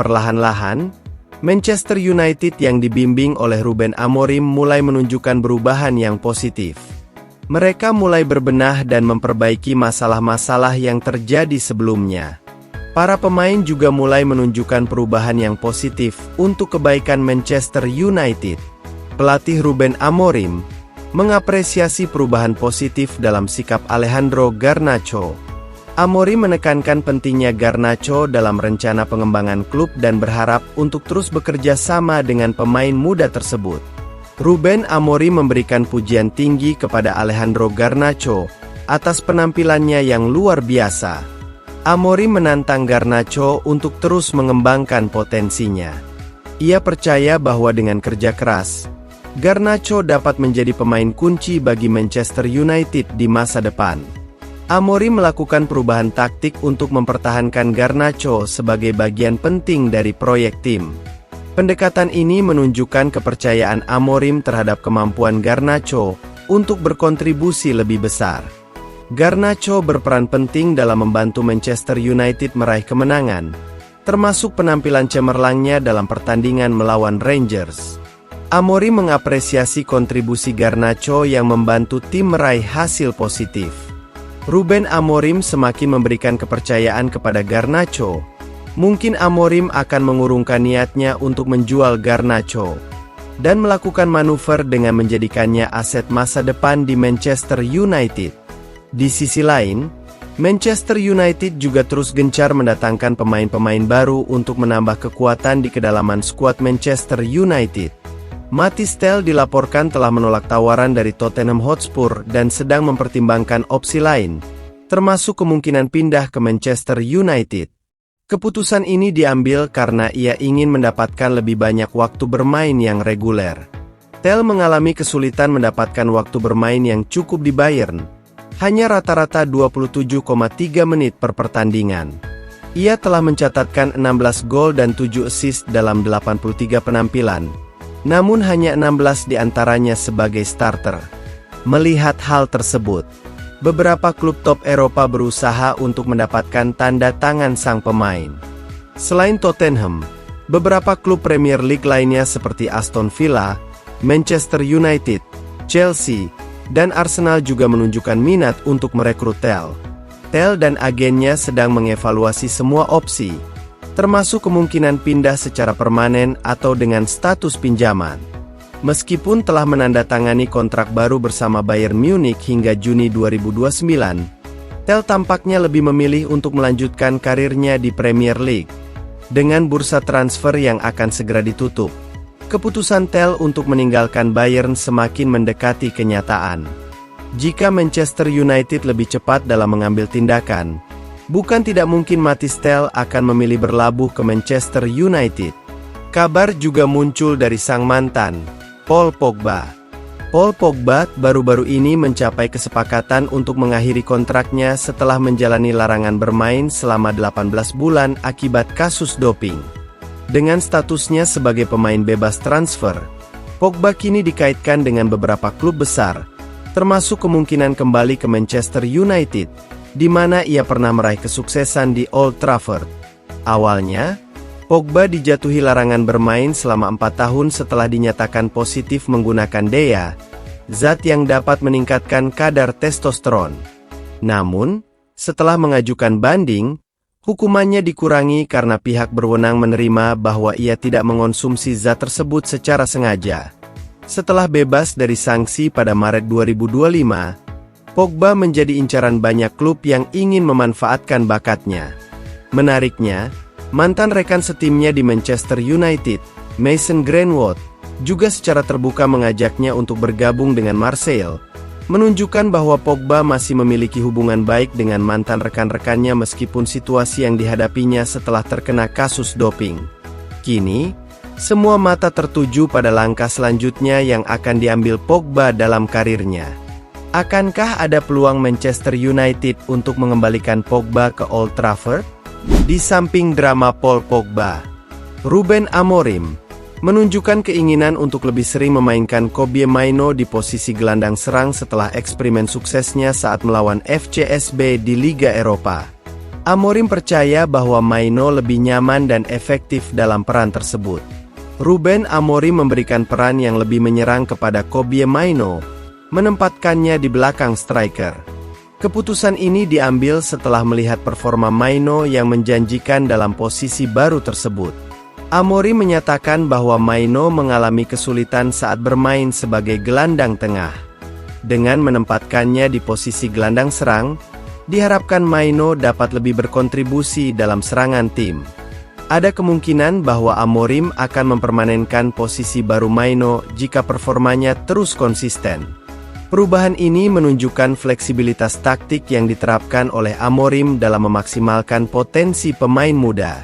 Perlahan-lahan, Manchester United yang dibimbing oleh Ruben Amorim mulai menunjukkan perubahan yang positif. Mereka mulai berbenah dan memperbaiki masalah-masalah yang terjadi sebelumnya. Para pemain juga mulai menunjukkan perubahan yang positif untuk kebaikan Manchester United. Pelatih Ruben Amorim mengapresiasi perubahan positif dalam sikap Alejandro Garnacho. Amorim menekankan pentingnya Garnacho dalam rencana pengembangan klub dan berharap untuk terus bekerja sama dengan pemain muda tersebut. Ruben Amorim memberikan pujian tinggi kepada Alejandro Garnacho atas penampilannya yang luar biasa. Amorim menantang Garnacho untuk terus mengembangkan potensinya. Ia percaya bahwa dengan kerja keras, Garnacho dapat menjadi pemain kunci bagi Manchester United di masa depan. Amorim melakukan perubahan taktik untuk mempertahankan Garnacho sebagai bagian penting dari proyek tim. Pendekatan ini menunjukkan kepercayaan Amorim terhadap kemampuan Garnacho untuk berkontribusi lebih besar. Garnacho berperan penting dalam membantu Manchester United meraih kemenangan, termasuk penampilan cemerlangnya dalam pertandingan melawan Rangers. Amorim mengapresiasi kontribusi Garnacho yang membantu tim meraih hasil positif. Ruben Amorim semakin memberikan kepercayaan kepada Garnacho. Mungkin Amorim akan mengurungkan niatnya untuk menjual Garnacho dan melakukan manuver dengan menjadikannya aset masa depan di Manchester United. Di sisi lain, Manchester United juga terus gencar mendatangkan pemain-pemain baru untuk menambah kekuatan di kedalaman skuad Manchester United. Mathys Tel dilaporkan telah menolak tawaran dari Tottenham Hotspur dan sedang mempertimbangkan opsi lain, termasuk kemungkinan pindah ke Manchester United. Keputusan ini diambil karena ia ingin mendapatkan lebih banyak waktu bermain yang reguler. Tel mengalami kesulitan mendapatkan waktu bermain yang cukup di Bayern, hanya rata-rata 27,3 menit per pertandingan. Ia telah mencatatkan 16 gol dan 7 assist dalam 83 penampilan. Namun hanya 16 diantaranya sebagai starter. Melihat hal tersebut, beberapa klub top Eropa berusaha untuk mendapatkan tanda tangan sang pemain. Selain Tottenham, beberapa klub Premier League lainnya seperti Aston Villa, Manchester United, Chelsea, dan Arsenal juga menunjukkan minat untuk merekrut Tel. Tel dan agennya sedang mengevaluasi semua opsi, termasuk kemungkinan pindah secara permanen atau dengan status pinjaman. Meskipun telah menandatangani kontrak baru bersama Bayern Munich hingga Juni 2029, Tel tampaknya lebih memilih untuk melanjutkan karirnya di Premier League. Dengan bursa transfer yang akan segera ditutup, keputusan Tel untuk meninggalkan Bayern semakin mendekati kenyataan. Jika Manchester United lebih cepat dalam mengambil tindakan, bukan tidak mungkin Mathys Tel akan memilih berlabuh ke Manchester United. Kabar juga muncul dari sang mantan, Paul Pogba. Paul Pogba baru-baru ini mencapai kesepakatan untuk mengakhiri kontraknya setelah menjalani larangan bermain selama 18 bulan akibat kasus doping. Dengan statusnya sebagai pemain bebas transfer, Pogba kini dikaitkan dengan beberapa klub besar, termasuk kemungkinan kembali ke Manchester United, di mana ia pernah meraih kesuksesan di Old Trafford. Awalnya, Pogba dijatuhi larangan bermain selama 4 tahun setelah dinyatakan positif menggunakan DEA, zat yang dapat meningkatkan kadar testosteron. Namun, setelah mengajukan banding, hukumannya dikurangi karena pihak berwenang menerima bahwa ia tidak mengonsumsi zat tersebut secara sengaja. Setelah bebas dari sanksi pada Maret 2025, Pogba menjadi incaran banyak klub yang ingin memanfaatkan bakatnya. Menariknya, mantan rekan setimnya di Manchester United, Mason Greenwood, juga secara terbuka mengajaknya untuk bergabung dengan Marseille, menunjukkan bahwa Pogba masih memiliki hubungan baik dengan mantan rekan-rekannya meskipun situasi yang dihadapinya setelah terkena kasus doping. Kini, semua mata tertuju pada langkah selanjutnya yang akan diambil Pogba dalam karirnya. Akankah ada peluang Manchester United untuk mengembalikan Pogba ke Old Trafford? Di samping drama Paul Pogba, Ruben Amorim menunjukkan keinginan untuk lebih sering memainkan Kobbie Mainoo di posisi gelandang serang setelah eksperimen suksesnya saat melawan FCSB di Liga Eropa. Amorim percaya bahwa Maino lebih nyaman dan efektif dalam peran tersebut. Ruben Amorim memberikan peran yang lebih menyerang kepada Kobbie Mainoo, menempatkannya di belakang striker. Keputusan ini diambil setelah melihat performa Mainoo yang menjanjikan dalam posisi baru tersebut. Amorim menyatakan bahwa Mainoo mengalami kesulitan saat bermain sebagai gelandang tengah. Dengan menempatkannya di posisi gelandang serang, diharapkan Mainoo dapat lebih berkontribusi dalam serangan tim. Ada kemungkinan bahwa Amorim akan mempermanenkan posisi baru Mainoo jika performanya terus konsisten. Perubahan ini menunjukkan fleksibilitas taktik yang diterapkan oleh Amorim dalam memaksimalkan potensi pemain muda.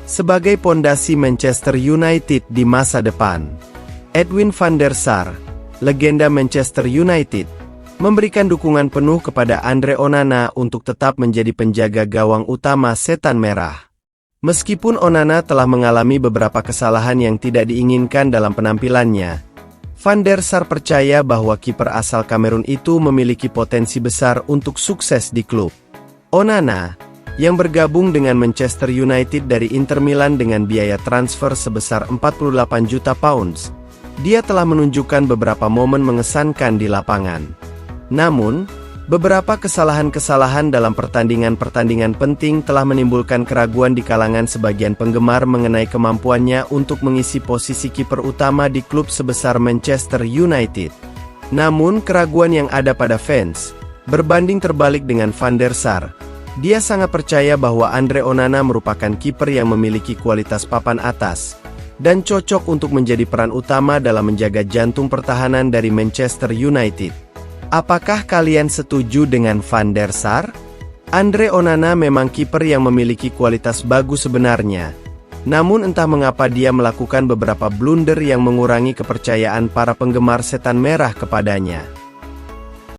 Sebagai pondasi Manchester United di masa depan, Edwin van der Sar, legenda Manchester United, memberikan dukungan penuh kepada Andre Onana untuk tetap menjadi penjaga gawang utama Setan Merah. Meskipun Onana telah mengalami beberapa kesalahan yang tidak diinginkan dalam penampilannya, Van der Sar percaya bahwa kiper asal Kamerun itu memiliki potensi besar untuk sukses di klub. Onana, yang bergabung dengan Manchester United dari Inter Milan dengan biaya transfer sebesar 48 juta pounds, dia telah menunjukkan beberapa momen mengesankan di lapangan. Namun, beberapa kesalahan-kesalahan dalam pertandingan-pertandingan penting telah menimbulkan keraguan di kalangan sebagian penggemar mengenai kemampuannya untuk mengisi posisi kiper utama di klub sebesar Manchester United. Namun, keraguan yang ada pada fans berbanding terbalik dengan Van der Sar. Dia sangat percaya bahwa Andre Onana merupakan kiper yang memiliki kualitas papan atas dan cocok untuk menjadi peran utama dalam menjaga jantung pertahanan dari Manchester United. Apakah kalian setuju dengan Van der Sar? Andre Onana memang kiper yang memiliki kualitas bagus sebenarnya. Namun entah mengapa dia melakukan beberapa blunder yang mengurangi kepercayaan para penggemar Setan Merah kepadanya.